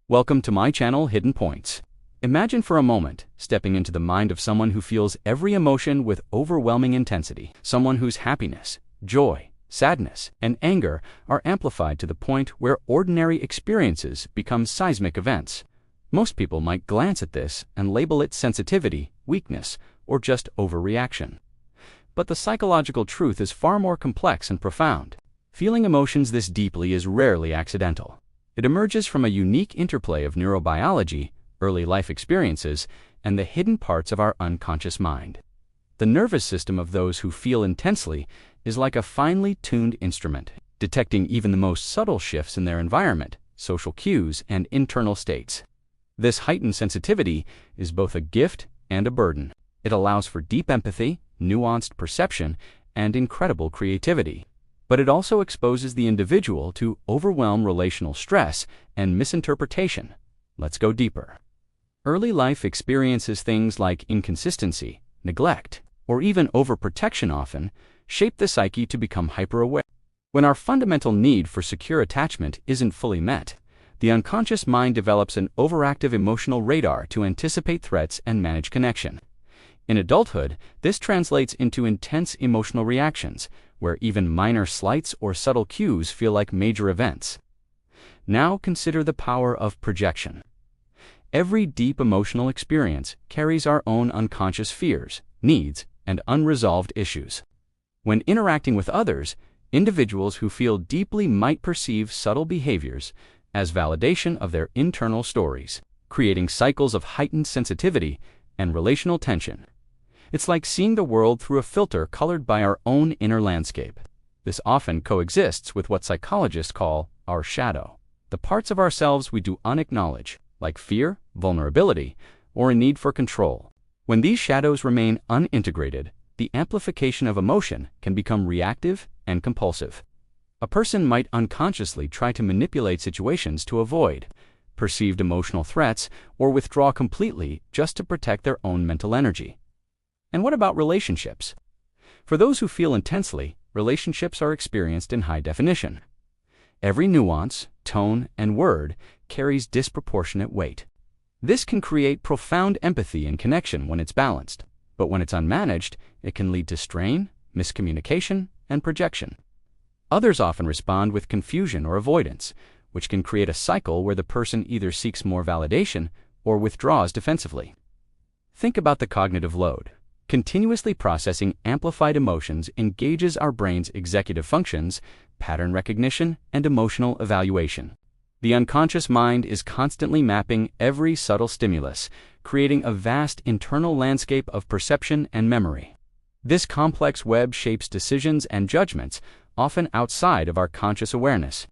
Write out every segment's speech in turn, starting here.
Welcome to my channel, Hidden Points. Imagine for a moment stepping into the mind of someone who feels every emotion with overwhelming intensity, someone whose happiness, joy, sadness, and anger are amplified to the point where ordinary experiences become seismic events. Most people might glance at this and label it sensitivity, weakness, or just overreaction. But the psychological truth is far more complex and profound. Feeling emotions this deeply is rarely accidental. It emerges from a unique interplay of neurobiology, early life experiences, and the hidden parts of our unconscious mind. The nervous system of those who feel intensely is like a finely tuned instrument, detecting even the most subtle shifts in their environment, social cues, and internal states. This heightened sensitivity is both a gift and a burden. It allows for deep empathy, nuanced perception, and incredible creativity. But it also exposes the individual to overwhelming relational stress and misinterpretation. Let's go deeper. Early life experiences, things like inconsistency, neglect, or even overprotection, often shape the psyche to become hyper-aware. When our fundamental need for secure attachment isn't fully met, the unconscious mind develops an overactive emotional radar to anticipate threats and manage connection. In adulthood, this translates into intense emotional reactions, where even minor slights or subtle cues feel like major events. Now consider the power of projection. Every deep emotional experience carries our own unconscious fears, needs, and unresolved issues. When interacting with others, individuals who feel deeply might perceive subtle behaviors as validation of their internal stories, creating cycles of heightened sensitivity and relational tension. It's like seeing the world through a filter colored by our own inner landscape. This often coexists with what psychologists call our shadow, the parts of ourselves we do unacknowledge, like fear, vulnerability, or a need for control. When these shadows remain unintegrated, the amplification of emotion can become reactive and compulsive. A person might unconsciously try to manipulate situations to avoid perceived emotional threats or withdraw completely just to protect their own mental energy. And what about relationships? For those who feel intensely, relationships are experienced in high definition. Every nuance, tone, and word carries disproportionate weight. This can create profound empathy and connection when it's balanced, but when it's unmanaged, it can lead to strain, miscommunication, and projection. Others often respond with confusion or avoidance, which can create a cycle where the person either seeks more validation or withdraws defensively. Think about the cognitive load. Continuously processing amplified emotions engages our brain's executive functions, pattern recognition, and emotional evaluation. The unconscious mind is constantly mapping every subtle stimulus, creating a vast internal landscape of perception and memory. This complex web shapes decisions and judgments, often outside of our conscious awareness.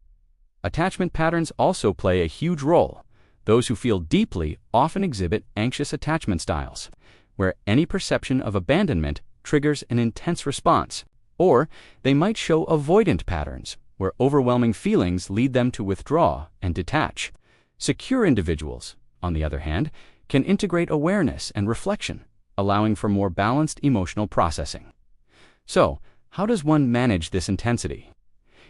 Attachment patterns also play a huge role. Those who feel deeply often exhibit anxious attachment styles, where any perception of abandonment triggers an intense response. Or they might show avoidant patterns, where overwhelming feelings lead them to withdraw and detach. Secure individuals, on the other hand, can integrate awareness and reflection, allowing for more balanced emotional processing. So, how does one manage this intensity?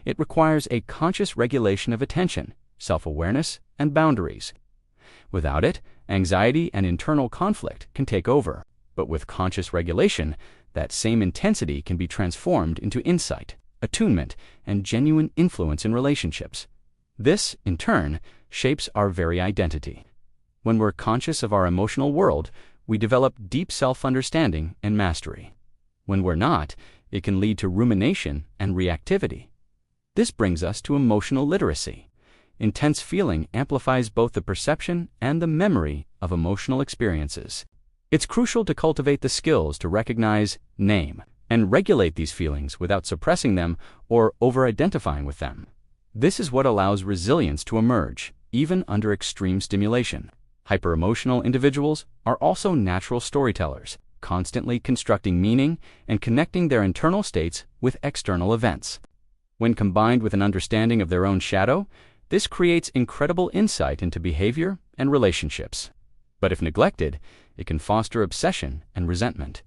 It requires a conscious regulation of attention, self-awareness, and boundaries. Without it, anxiety and internal conflict can take over, but with conscious regulation, that same intensity can be transformed into insight, attunement, and genuine influence in relationships. This, in turn, shapes our very identity. When we're conscious of our emotional world, we develop deep self-understanding and mastery. When we're not, it can lead to rumination and reactivity. This brings us to emotional literacy. Intense feeling amplifies both the perception and the memory of emotional experiences. It's crucial to cultivate the skills to recognize, name, and regulate these feelings without suppressing them or over-identifying with them. This is what allows resilience to emerge, even under extreme stimulation. Hyper-emotional individuals are also natural storytellers, constantly constructing meaning and connecting their internal states with external events. When combined with an understanding of their own shadow, this creates incredible insight into behavior and relationships. But if neglected, it can foster obsession and resentment.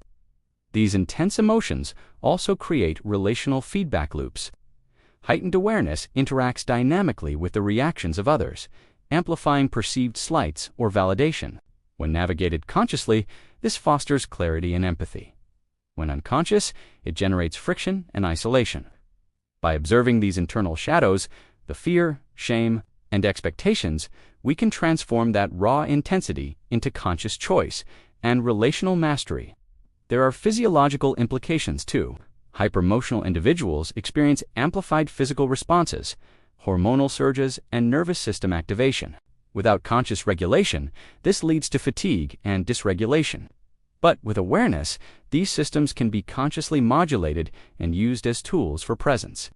These intense emotions also create relational feedback loops. Heightened awareness interacts dynamically with the reactions of others, amplifying perceived slights or validation. When navigated consciously, this fosters clarity and empathy. When unconscious, it generates friction and isolation. By observing these internal shadows, the fear, shame, and expectations, we can transform that raw intensity into conscious choice and relational mastery. There are physiological implications too. Hyperemotional individuals experience amplified physical responses, hormonal surges, and nervous system activation. Without conscious regulation, this leads to fatigue and dysregulation. But with awareness, these systems can be consciously modulated and used as tools for presence.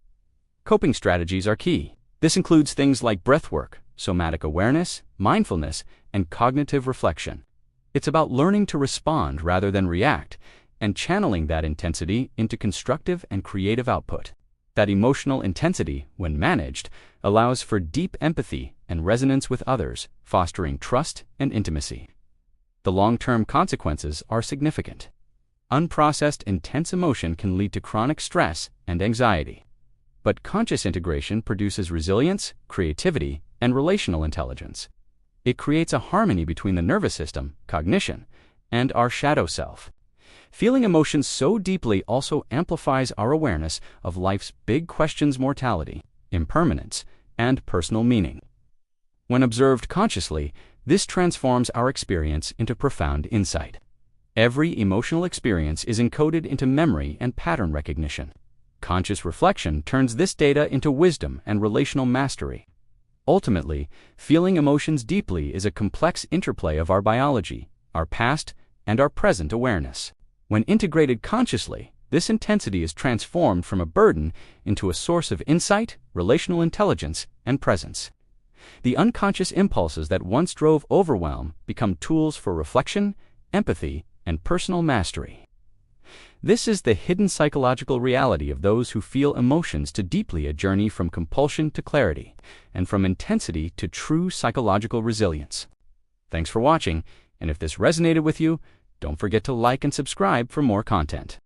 Coping strategies are key. This includes things like breathwork, somatic awareness, mindfulness, and cognitive reflection. It's about learning to respond rather than react, and channeling that intensity into constructive and creative output. That emotional intensity, when managed, allows for deep empathy and resonance with others, fostering trust and intimacy. The long-term consequences are significant. Unprocessed intense emotion can lead to chronic stress and anxiety. But conscious integration produces resilience, creativity, and relational intelligence. It creates a harmony between the nervous system, cognition, and our shadow self. Feeling emotions so deeply also amplifies our awareness of life's big questions: mortality, impermanence, and personal meaning. When observed consciously, this transforms our experience into profound insight. Every emotional experience is encoded into memory and pattern recognition. Conscious reflection turns this data into wisdom and relational mastery. Ultimately, feeling emotions deeply is a complex interplay of our biology, our past, and our present awareness. When integrated consciously, this intensity is transformed from a burden into a source of insight, relational intelligence, and presence. The unconscious impulses that once drove overwhelm become tools for reflection, empathy, and personal mastery. This is the hidden psychological reality of those who feel emotions to deeply: a journey from compulsion to clarity, and from intensity to true psychological resilience. Thanks for watching, and if this resonated with you, don't forget to like and subscribe for more content.